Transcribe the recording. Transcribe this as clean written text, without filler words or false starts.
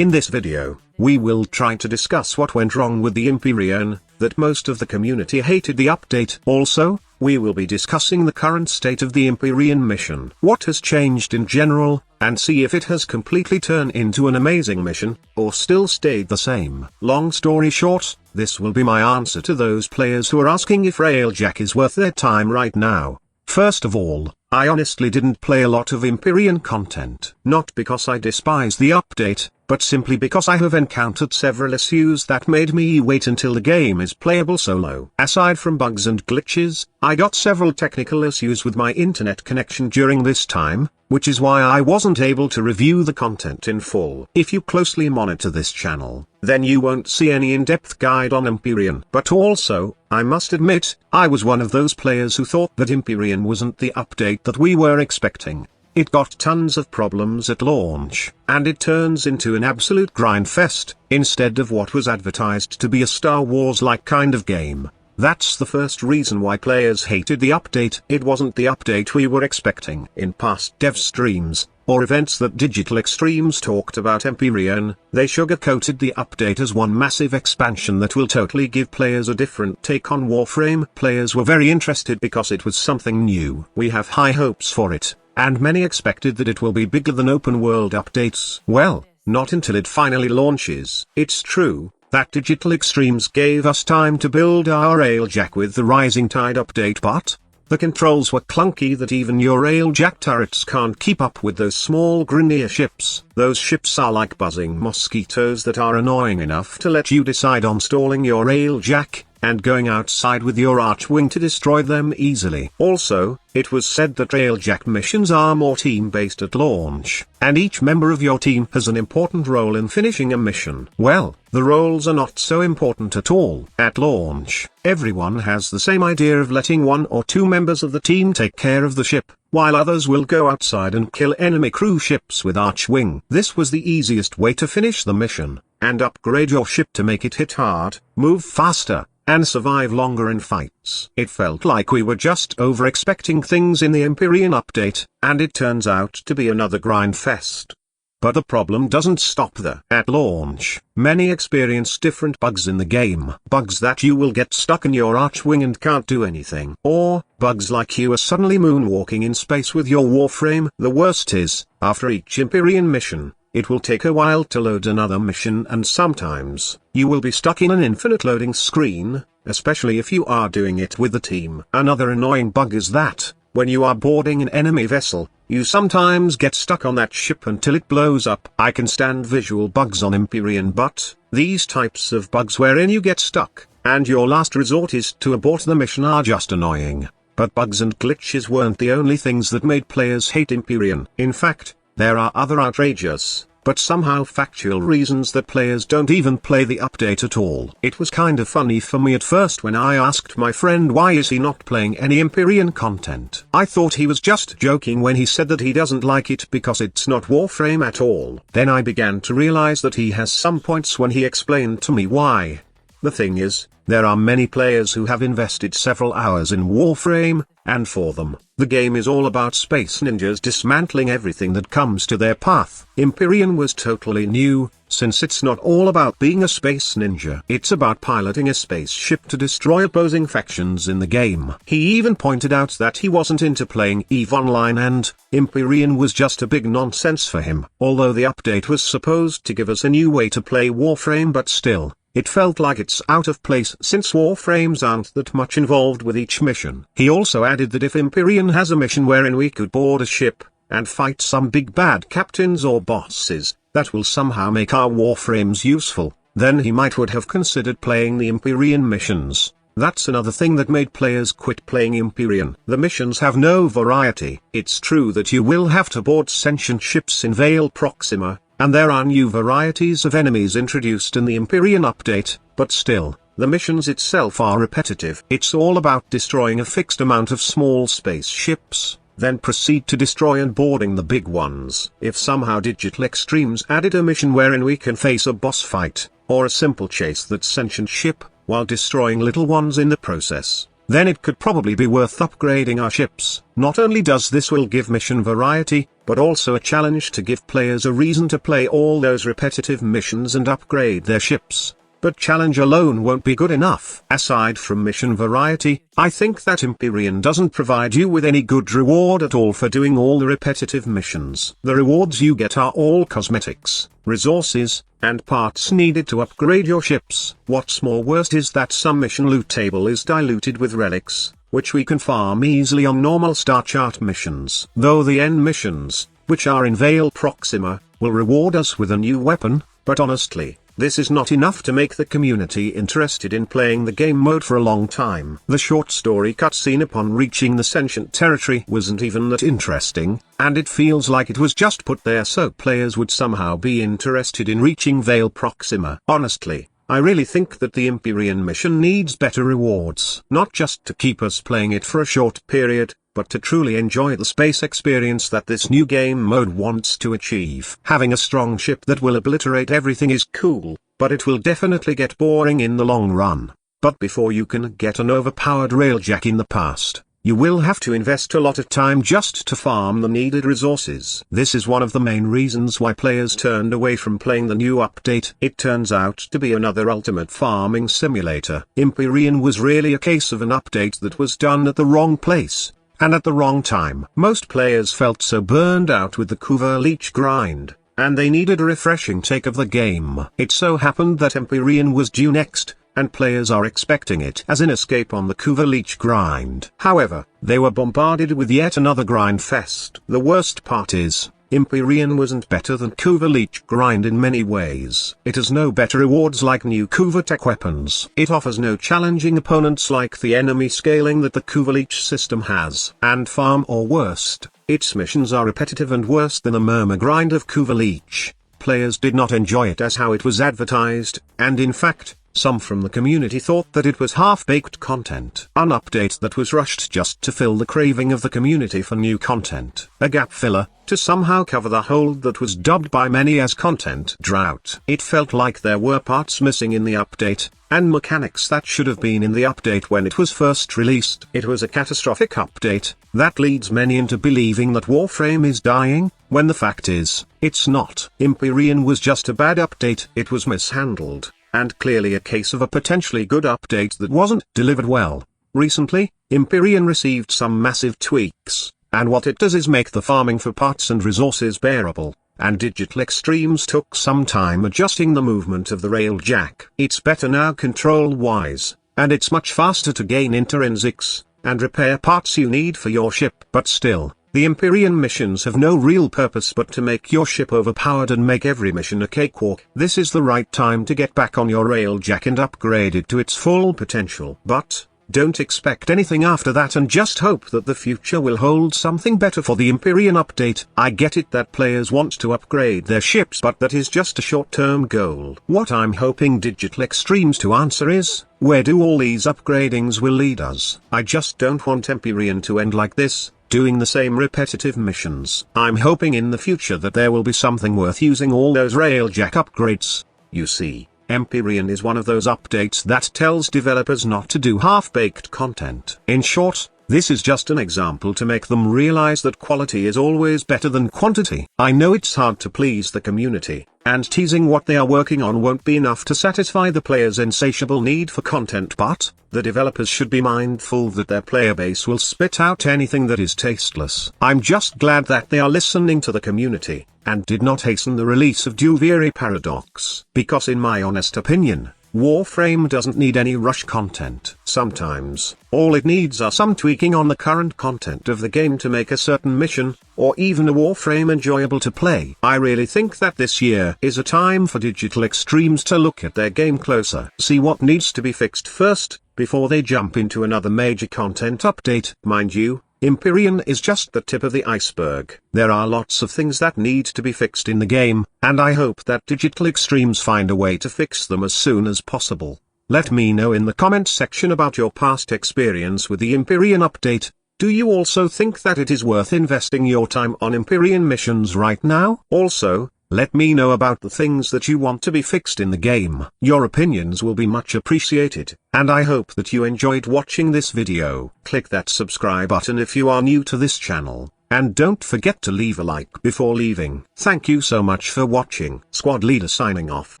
In this video, we will try to discuss what went wrong with the Empyrean, that most of the community hated the update. Also, we will be discussing the current state of the Empyrean mission, what has changed in general, and see if it has completely turned into an amazing mission, or still stayed the same. Long story short, this will be my answer to those players who are asking if Railjack is worth their time right now. First of all, I honestly didn't play a lot of Empyrean content. Not because I despise the update, but simply because I have encountered several issues that made me wait until the game is playable solo. Aside from bugs and glitches, I got several technical issues with my internet connection during this time, which is why I wasn't able to review the content in full. If you closely monitor this channel, then you won't see any in-depth guide on Empyrean. But also, I must admit, I was one of those players who thought that Empyrean wasn't the update that we were expecting. It got tons of problems at launch, and it turns into an absolute grindfest, instead of what was advertised to be a Star Wars-like kind of game. That's the first reason why players hated the update. It wasn't the update we were expecting. In past dev streams, or events that Digital Extremes talked about Empyrean, they sugar-coated the update as one massive expansion that will totally give players a different take on Warframe. Players were very interested because it was something new. We have high hopes for it, and many expected that it will be bigger than open world updates. Well, not until it finally launches. It's true that Digital Extremes gave us time to build our Railjack with the Rising Tide update, but the controls were clunky that even your Railjack turrets can't keep up with those small Grineer ships. Those ships are like buzzing mosquitoes that are annoying enough to let you decide on stalling your Railjack and going outside with your Archwing to destroy them easily. Also, it was said that Railjack missions are more team-based at launch, and each member of your team has an important role in finishing a mission. Well, the roles are not so important at all. At launch, everyone has the same idea of letting one or two members of the team take care of the ship, while others will go outside and kill enemy crew ships with Archwing. This was the easiest way to finish the mission, and upgrade your ship to make it hit hard, move faster, and survive longer in fights. It felt like we were just over-expecting things in the Empyrean update, and it turns out to be another grindfest. But the problem doesn't stop there. At launch, many experience different bugs in the game. Bugs that you will get stuck in your Archwing and can't do anything. Or, bugs like you are suddenly moonwalking in space with your Warframe. The worst is, after each Empyrean mission, it will take a while to load another mission, and sometimes, you will be stuck in an infinite loading screen, especially if you are doing it with the team. Another annoying bug is that, when you are boarding an enemy vessel, you sometimes get stuck on that ship until it blows up. I can stand visual bugs on Empyrean, but these types of bugs wherein you get stuck, and your last resort is to abort the mission, are just annoying. But bugs and glitches weren't the only things that made players hate Empyrean. In fact, there are other outrageous, but somehow factual reasons that players don't even play the update at all. It was kinda funny for me at first when I asked my friend why is he not playing any Empyrean content. I thought he was just joking when he said that he doesn't like it because it's not Warframe at all. Then I began to realize that he has some points when he explained to me why. The thing is, there are many players who have invested several hours in Warframe, and for them, the game is all about space ninjas dismantling everything that comes to their path. Empyrean was totally new, since it's not all about being a space ninja. It's about piloting a spaceship to destroy opposing factions in the game. He even pointed out that he wasn't into playing EVE Online, and Empyrean was just a big nonsense for him. Although the update was supposed to give us a new way to play Warframe, but still, it felt like it's out of place since Warframes aren't that much involved with each mission. He also added that if Empyrean has a mission wherein we could board a ship, and fight some big bad captains or bosses, that will somehow make our Warframes useful, then he would have considered playing the Empyrean missions. That's another thing that made players quit playing Empyrean. The missions have no variety. It's true that you will have to board sentient ships in Vale Proxima, and there are new varieties of enemies introduced in the Empyrean update, but still, the missions itself are repetitive. It's all about destroying a fixed amount of small spaceships, then proceed to destroy and boarding the big ones. If somehow Digital Extremes added a mission wherein we can face a boss fight, or a simple chase that sentient ship, while destroying little ones in the process, then it could probably be worth upgrading our ships. Not only does this will give mission variety, but also a challenge to give players a reason to play all those repetitive missions and upgrade their ships. But challenge alone won't be good enough. Aside from mission variety, I think that Empyrean doesn't provide you with any good reward at all for doing all the repetitive missions. The rewards you get are all cosmetics, resources, and parts needed to upgrade your ships. What's more worst is that some mission loot table is diluted with relics, which we can farm easily on normal star chart missions. Though the end missions, which are in Vale Proxima, will reward us with a new weapon, but honestly, this is not enough to make the community interested in playing the game mode for a long time. The short story cutscene upon reaching the sentient territory wasn't even that interesting, and it feels like it was just put there so players would somehow be interested in reaching Vale Proxima. Honestly, I really think that the Empyrean mission needs better rewards. Not just to keep us playing it for a short period, but to truly enjoy the space experience that this new game mode wants to achieve. Having a strong ship that will obliterate everything is cool, but it will definitely get boring in the long run. But before you can get an overpowered railjack in the past, you will have to invest a lot of time just to farm the needed resources. This is one of the main reasons why players turned away from playing the new update. It turns out to be another ultimate farming simulator. Empyrean was really a case of an update that was done at the wrong place, and at the wrong time. Most players felt so burned out with the Kuva Leech grind, and they needed a refreshing take of the game. It so happened that Empyrean was due next, and players are expecting it as an escape on the Kuva Leech grind. However, they were bombarded with yet another grind fest. The worst part is, Empyrean wasn't better than Kuva Leech grind in many ways. It has no better rewards like new Kuva tech weapons. It offers no challenging opponents like the enemy scaling that the Kuva Leech system has. And far or worst, its missions are repetitive and worse than the murmur grind of Kuva Leech. Players did not enjoy it as how it was advertised, and in fact, some from the community thought that it was half-baked content. An update that was rushed just to fill the craving of the community for new content. A gap filler, to somehow cover the hole that was dubbed by many as content drought. It felt like there were parts missing in the update, and mechanics that should have been in the update when it was first released. It was a catastrophic update, that leads many into believing that Warframe is dying, when the fact is, it's not. Empyrean was just a bad update. It was mishandled, and clearly a case of a potentially good update that wasn't delivered well. Recently, Empyrean received some massive tweaks, and what it does is make the farming for parts and resources bearable, and Digital Extremes took some time adjusting the movement of the Railjack. It's better now control-wise, and it's much faster to gain intrinsics, and repair parts you need for your ship. But still, the Empyrean missions have no real purpose but to make your ship overpowered and make every mission a cakewalk. This is the right time to get back on your Railjack and upgrade it to its full potential. But don't expect anything after that and just hope that the future will hold something better for the Empyrean update. I get it that players want to upgrade their ships, but that is just a short-term goal. What I'm hoping Digital Extremes to answer is, where do all these upgradings will lead us? I just don't want Empyrean to end like this, doing the same repetitive missions. I'm hoping in the future that there will be something worth using all those Railjack upgrades. You see, Empyrean is one of those updates that tells developers not to do half-baked content. In short, this is just an example to make them realize that quality is always better than quantity. I know it's hard to please the community, and teasing what they are working on won't be enough to satisfy the players' insatiable need for content, but the developers should be mindful that their player base will spit out anything that is tasteless. I'm just glad that they are listening to the community, and did not hasten the release of Duviri Paradox. Because in my honest opinion, Warframe doesn't need any rush content. Sometimes, all it needs are some tweaking on the current content of the game to make a certain mission, or even a Warframe enjoyable to play. I really think that this year is a time for Digital Extremes to look at their game closer. See what needs to be fixed first, before they jump into another major content update. Mind you, Empyrean is just the tip of the iceberg. There are lots of things that need to be fixed in the game, and I hope that Digital Extremes find a way to fix them as soon as possible. Let me know in the comments section about your past experience with the Empyrean update. Do you also think that it is worth investing your time on Empyrean missions right now? Also, Let me know about the things that you want to be fixed in the game. Your opinions will be much appreciated, and I hope that you enjoyed watching this video. Click that subscribe button if you are new to this channel, and don't forget to leave a like before leaving. Thank you so much for watching. Squad Leader signing off.